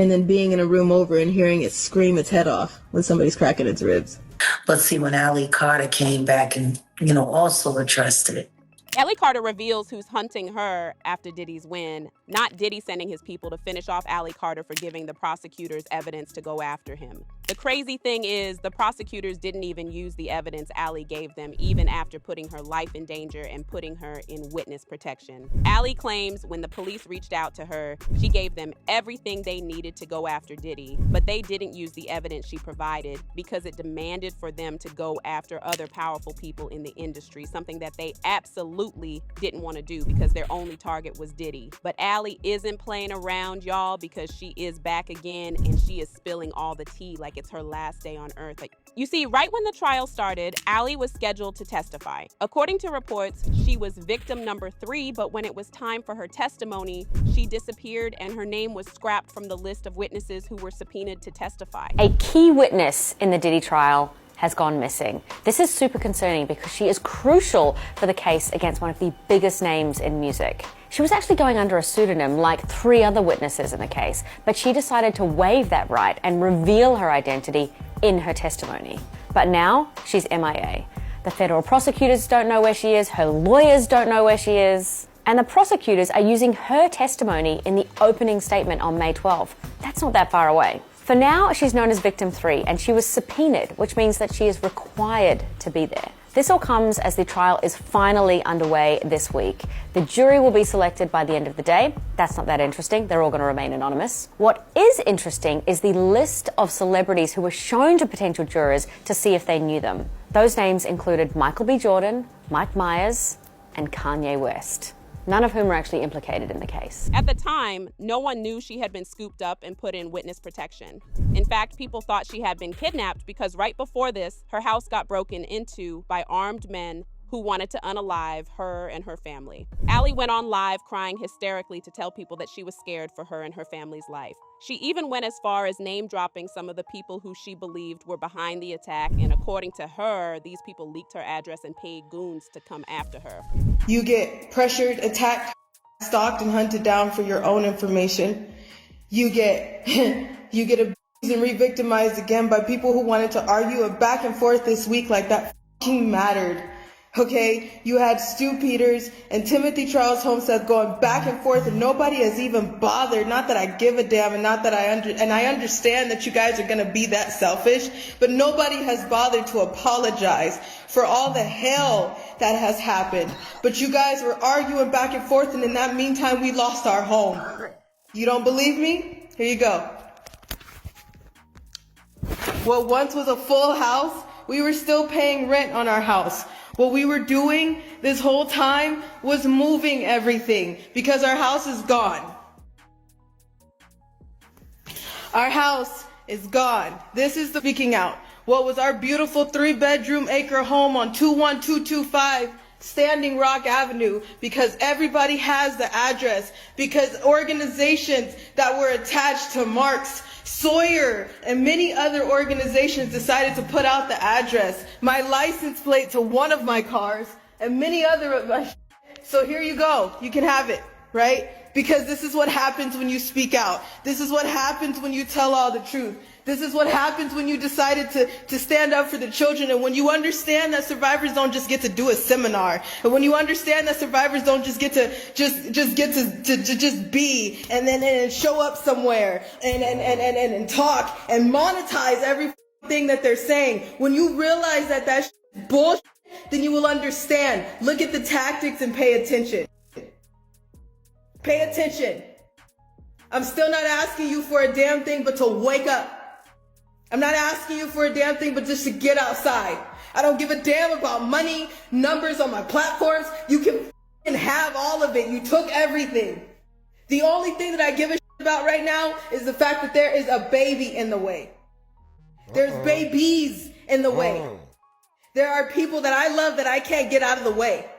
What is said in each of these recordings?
and then being in a room over and hearing it scream its head off when somebody's cracking its ribs. But see, when Alli Carter came back and, also addressed it. Alli Carter reveals who's hunting her after Diddy's win, not Diddy sending his people to finish off Alli Carter for giving the prosecutors evidence to go after him. The crazy thing is, the prosecutors didn't even use the evidence Alli gave them, even after putting her life in danger and putting her in witness protection. Alli claims when the police reached out to her, she gave them everything they needed to go after Diddy, but they didn't use the evidence she provided because it demanded for them to go after other powerful people in the industry, something that they absolutely didn't want to do because their only target was Diddy. But Alli isn't playing around, y'all, because she is back again and she is spilling all the tea like it's her last day on earth. You see, right when the trial started, Alli was scheduled to testify. According to reports, she was victim number 3, but when it was time for her testimony, she disappeared and her name was scrapped from the list of witnesses who were subpoenaed to testify. A key witness in the Diddy trial has gone missing. This is super concerning because she is crucial for the case against one of the biggest names in music. She was actually going under a pseudonym like 3 other witnesses in the case, but she decided to waive that right and reveal her identity in her testimony. But now she's MIA. The federal prosecutors don't know where she is, her lawyers don't know where she is, and the prosecutors are using her testimony in the opening statement on May 12th. That's not that far away. For now, she's known as Victim 3, and she was subpoenaed, which means that she is required to be there. This all comes as the trial is finally underway this week. The jury will be selected by the end of the day. That's not that interesting. They're all going to remain anonymous. What is interesting is the list of celebrities who were shown to potential jurors to see if they knew them. Those names included Michael B. Jordan, Mike Myers, and Kanye West, none of whom are actually implicated in the case. At the time, no one knew she had been scooped up and put in witness protection. In fact, people thought she had been kidnapped because right before this, her house got broken into by armed men who wanted to unalive her and her family. Alli went on live crying hysterically to tell people that she was scared for her and her family's life. She even went as far as name-dropping some of the people who she believed were behind the attack, and according to her, these people leaked her address and paid goons to come after her. You get pressured, attacked, stalked, and hunted down for your own information. You get abused and re-victimized again by people who wanted to argue a back and forth this week like that fucking mattered. Okay, you had Stu Peters and Timothy Charles Homestead going back and forth, and nobody has even bothered. Not that I give a damn, and not that I understand that you guys are gonna be that selfish, but nobody has bothered to apologize for all the hell that has happened. But you guys were arguing back and forth, and in that meantime, we lost our home. You don't believe me? Here you go. What once was a full house, we were still paying rent on our house. What we were doing this whole time was moving everything because our house is gone. Our house is gone. This is the speaking out. What was our beautiful 3-bedroom acre home on 21225 Standing Rock Avenue, because everybody has the address, because organizations that were attached to Marx, Sawyer, and many other organizations decided to put out the address, my license plate to one of my cars, and many other of my So here you go. You can have it, right? Because this is what happens when you speak out. This is what happens when you tell all the truth. This is what happens when you decided to stand up for the children, and when you understand that survivors don't just get to do a seminar, and when you understand that survivors don't just get to just be and then show up somewhere and talk and monetize everything that they're saying. When you realize that that's bullshit, then you will understand. Look at the tactics and pay attention. Pay attention. I'm still not asking you for a damn thing but to wake up. I'm not asking you for a damn thing but just to get outside. I don't give a damn about money, numbers on my platforms. You can have all of it. You took everything. The only thing that I give a shit about right now is the fact that there is a baby in the way. There's babies in the way. There are people that I love that I can't get out of the way.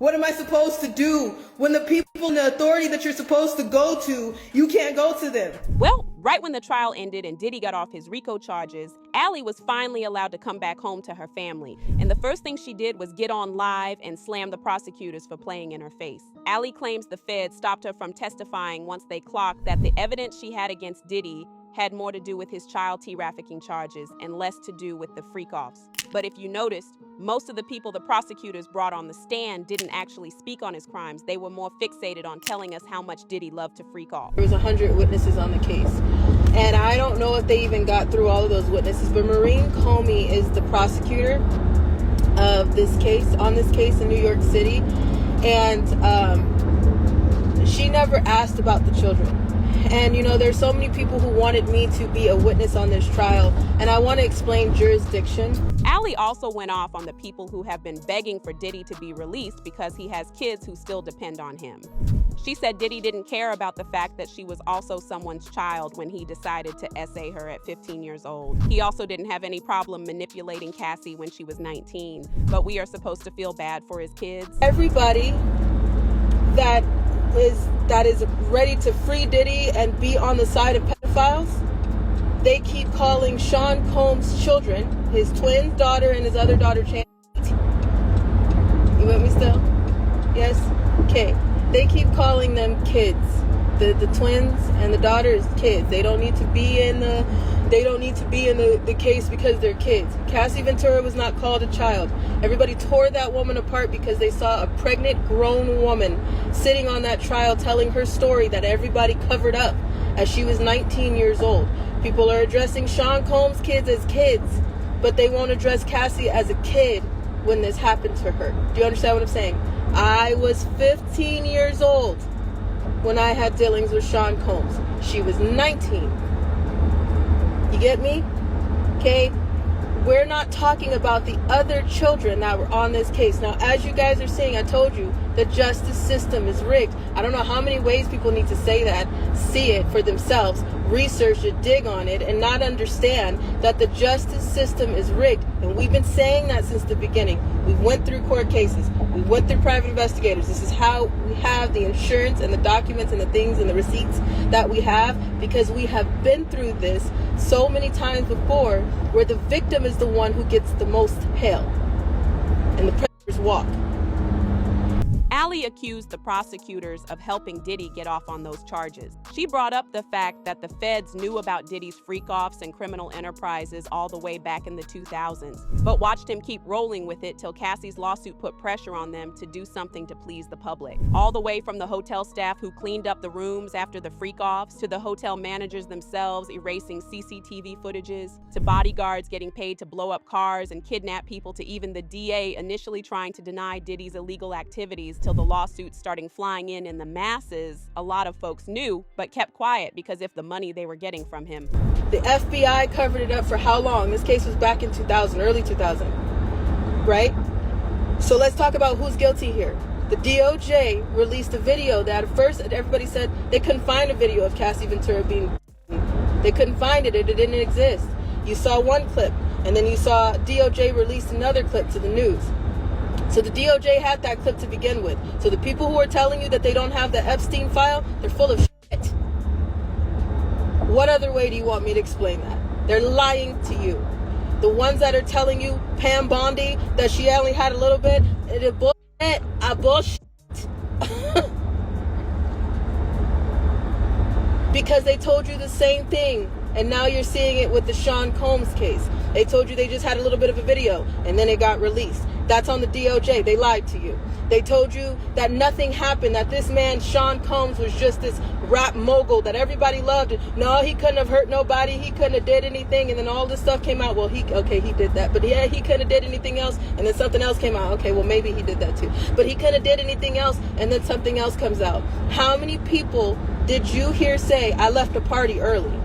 What am I supposed to do when the people in the authority that you're supposed to go to, you can't go to them? Well, right when the trial ended and Diddy got off his RICO charges, Alli was finally allowed to come back home to her family. And the first thing she did was get on live and slam the prosecutors for playing in her face. Alli claims the feds stopped her from testifying once they clocked that the evidence she had against Diddy had more to do with his child trafficking charges and less to do with the freak-offs. But if you noticed, most of the people the prosecutors brought on the stand didn't actually speak on his crimes. They were more fixated on telling us how much Diddy loved to freak off. There was 100 witnesses on the case. And I don't know if they even got through all of those witnesses, but Maureen Comey is the prosecutor of this case, on this case in New York City. And she never asked about the children. And you know, there's so many people who wanted me to be a witness on this trial, and I want to explain jurisdiction. Alli also went off on the people who have been begging for Diddy to be released because he has kids who still depend on him. She said Diddy didn't care about the fact that she was also someone's child when he decided to essay her at 15 years old. He also didn't have any problem manipulating Cassie when she was 19, but we are supposed to feel bad for his kids. Everybody that is ready to free Diddy and be on the side of pedophiles, they keep calling Sean Combs' children, his twin daughter and his other daughter, You with me still? Yes? Okay. They keep calling them kids. The twins and the daughter is kids. They don't need to be in the case because they're kids. Cassie Ventura was not called a child. Everybody tore that woman apart because they saw a pregnant grown woman sitting on that trial telling her story that everybody covered up as she was 19 years old. People are addressing Sean Combs' kids as kids, but they won't address Cassie as a kid when this happened to her. Do you understand what I'm saying? I was 15 years old when I had dealings with Sean Combs. She was 19. You get me? Okay? We're not talking about the other children that were on this case. Now, as you guys are seeing, I told you, the justice system is rigged. I don't know how many ways people need to say that, see it for themselves, research it, dig on it, and not understand that the justice system is rigged. And we've been saying that since the beginning. We went through court cases. We went through private investigators. This is how we have the insurance and the documents and the things and the receipts that we have, because we have been through this so many times before, where the victim is the one who gets the most hell and the predators walk. Alli accused the prosecutors of helping Diddy get off on those charges. She brought up the fact that the feds knew about Diddy's freak-offs and criminal enterprises all the way back in the 2000s, but watched him keep rolling with it till Cassie's lawsuit put pressure on them to do something to please the public. All the way from the hotel staff who cleaned up the rooms after the freak-offs, to the hotel managers themselves erasing CCTV footages, to bodyguards getting paid to blow up cars and kidnap people, to even the DA initially trying to deny Diddy's illegal activities till the lawsuits starting flying in the masses. A lot of folks knew, but kept quiet because of the money they were getting from him. The FBI covered it up for how long? This case was back in 2000, early 2000, right? So let's talk about who's guilty here. The DOJ released a video that at first everybody said they couldn't find a video of Cassie Ventura being. They couldn't find it. It didn't exist. You saw one clip, and then you saw DOJ release another clip to the news. So the DOJ had that clip to begin with. So the people who are telling you that they don't have the Epstein file, they're full of shit. What other way do you want me to explain that? They're lying to you. The ones that are telling you, Pam Bondi, that she only had a little bit, it's bullshit. Bullshit. Because they told you the same thing, and now you're seeing it with the Sean Combs case. They told you they just had a little bit of a video, and then it got released. That's on the DOJ. They lied to you. They told you that nothing happened, that this man, Sean Combs, was just this rap mogul that everybody loved. No, he couldn't have hurt nobody. He couldn't have did anything. And then all this stuff came out. Well, he did that. But yeah, he couldn't have did anything else. And then something else came out. Okay, well, maybe he did that too. But he couldn't have did anything else. And then something else comes out. How many people did you hear say, I left a party early?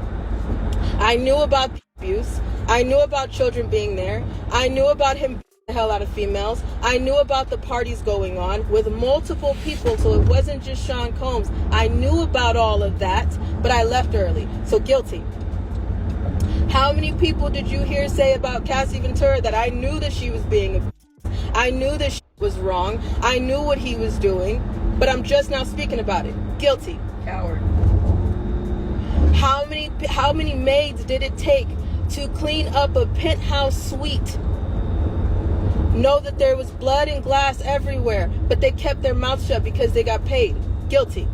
I knew about abuse. I knew about children being there. I knew about him the hell out of females. I knew about the parties going on with multiple people, so it wasn't just Sean Combs. I knew about all of that, but I left early. So guilty. How many people did you hear say about Cassie Ventura that I knew that she was being abused? I knew that she was wrong. I knew what he was doing, but I'm just now speaking about it. Guilty. Coward. How many maids did it take to clean up a penthouse suite? Know that there was blood and glass everywhere, but they kept their mouths shut because they got paid. Guilty.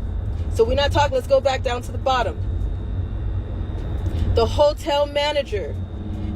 So we're not talking, let's go back down to the bottom. The hotel manager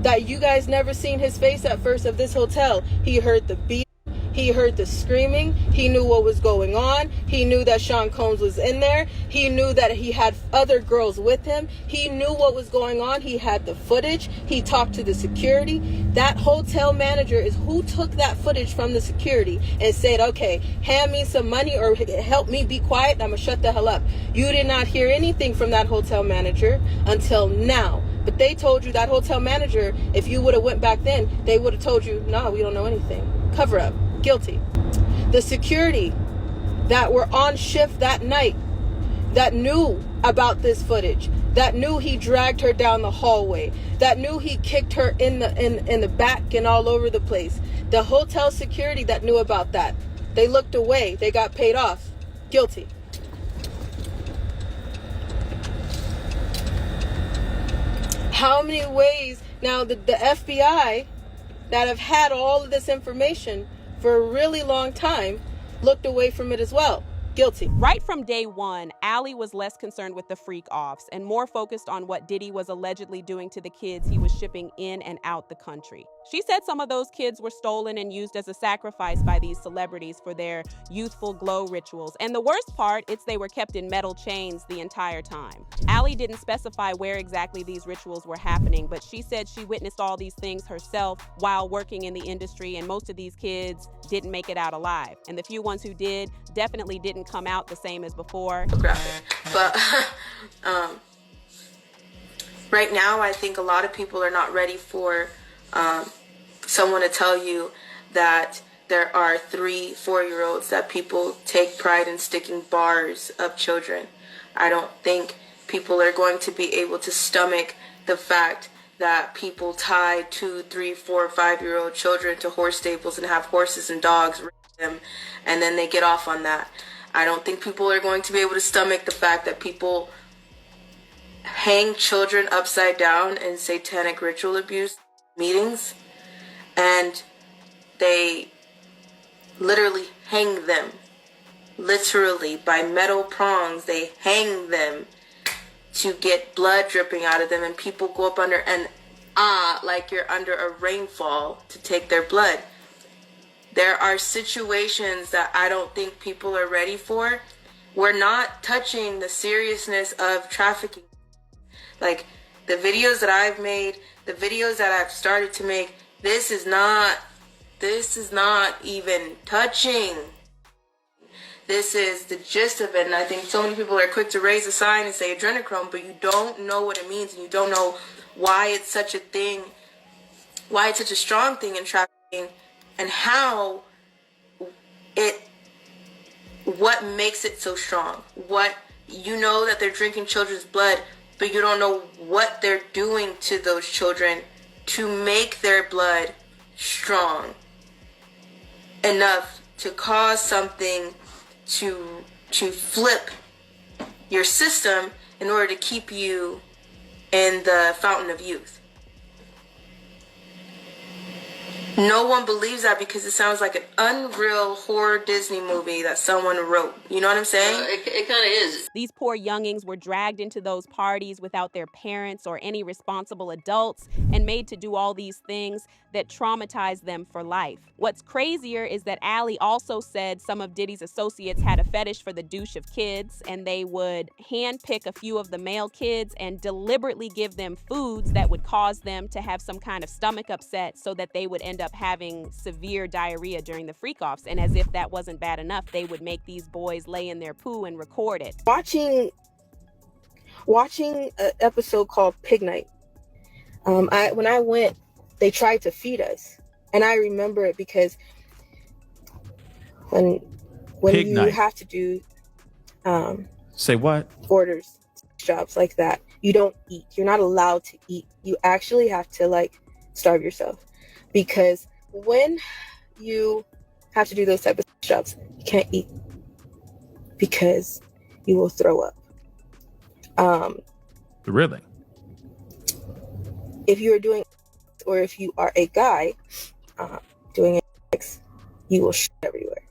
that you guys never seen his face at first of this hotel, he heard the beat. He heard the screaming. He knew what was going on. He knew that Sean Combs was in there. He knew that he had other girls with him. He knew what was going on. He had the footage. He talked to the security. That hotel manager is who took that footage from the security and said, okay, hand me some money or help me be quiet. I'm going to shut the hell up. You did not hear anything from that hotel manager until now. But they told you, that hotel manager, if you would have went back then, they would have told you, no, we don't know anything. Cover up. Guilty. The security that were on shift that night, that knew about this footage, that knew he dragged her down the hallway, that knew he kicked her in the back and all over the place. The hotel security that knew about that, they looked away. They got paid off. Guilty. How many ways now the FBI that have had all of this information for a really long time looked away from it as well. Guilty. Right from day one, Alli was less concerned with the freak offs and more focused on what Diddy was allegedly doing to the kids he was shipping in and out the country. She said some of those kids were stolen and used as a sacrifice by these celebrities for their youthful glow rituals. And the worst part, it's they were kept in metal chains the entire time. Alli didn't specify where exactly these rituals were happening, but she said she witnessed all these things herself while working in the industry, and most of these kids didn't make it out alive. And the few ones who did definitely didn't come out the same as before. Graphic. But right now, I think a lot of people are not ready for someone to tell you that there are 3-4-year-olds that people take pride in sticking bars up children. I don't think people are going to be able to stomach the fact that people tie 2, 3, 4, 5-year-old children to horse stables and have horses and dogs race them, and then they get off on that. I don't think people are going to be able to stomach the fact that people hang children upside down in satanic ritual abuse meetings, and they literally hang them. Literally, by metal prongs, they hang them to get blood dripping out of them, and people go up under and like you're under a rainfall to take their blood. There are situations that I don't think people are ready for. We're not touching the seriousness of trafficking. Like the videos that I've made, the videos that I've started to make, this is not even touching. This is the gist of it, and I think so many people are quick to raise a sign and say adrenochrome, but you don't know what it means, and you don't know why it's such a thing, why it's such a strong thing in trafficking, and how what makes it so strong. What, you know that they're drinking children's blood, but you don't know what they're doing to those children to make their blood strong enough to cause something to flip your system in order to keep you in the fountain of youth. No one believes that because it sounds like an unreal horror Disney movie that someone wrote. You know what I'm saying? It kind of is. These poor youngings were dragged into those parties without their parents or any responsible adults and made to do all these things that traumatized them for life. What's crazier is that Alli also said some of Diddy's associates had a fetish for the douche of kids, and they would handpick a few of the male kids and deliberately give them foods that would cause them to have some kind of stomach upset so that they would end up having severe diarrhea during the freak-offs. And as if that wasn't bad enough, they would make these boys lay in their poo and record it. Watching an episode called Pig Night. When I went, they tried to feed us, and I remember it because when Pig you Night. have to do Say what? orders, jobs like that, you don't eat. You're not allowed to eat. You actually have to starve yourself, because when you have to do those type of jobs. You can't eat because you will throw up. Really? If you are doing, or if you are a guy doing sex, you will shit everywhere.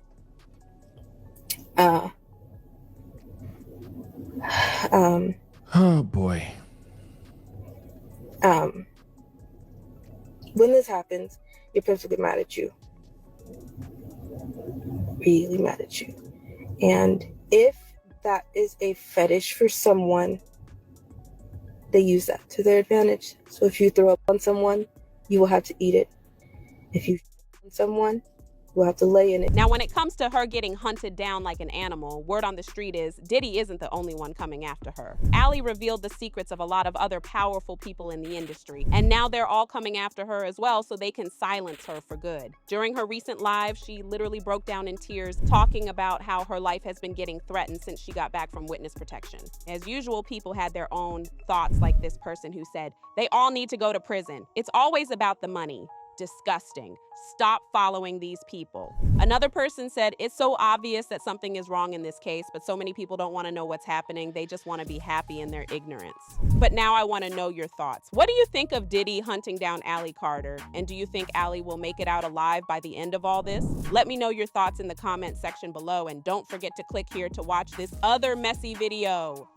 Oh boy. When this happens, your pimps will get mad at you. Really mad at you. And if that is a fetish for someone, they use that to their advantage. So if you throw up on someone, you will have to eat it. If you on someone, you will have to lay in it. Now, when it comes to her getting hunted down like an animal, word on the street is Diddy isn't the only one coming after her. Alli revealed the secrets of a lot of other powerful people in the industry, and now they're all coming after her as well so they can silence her for good. During her recent live, she literally broke down in tears, talking about how her life has been getting threatened since she got back from witness protection. As usual, people had their own thoughts, like this person who said, "They all need to go to prison. It's always about the money. Disgusting. Stop following these people." Another person said, "It's so obvious that something is wrong in this case, but so many people don't want to know what's happening. They just want to be happy in their ignorance." But now I want to know your thoughts. What do you think of Diddy hunting down Alli Carter? And do you think Alli will make it out alive by the end of all this? Let me know your thoughts in the comment section below, and don't forget to click here to watch this other messy video.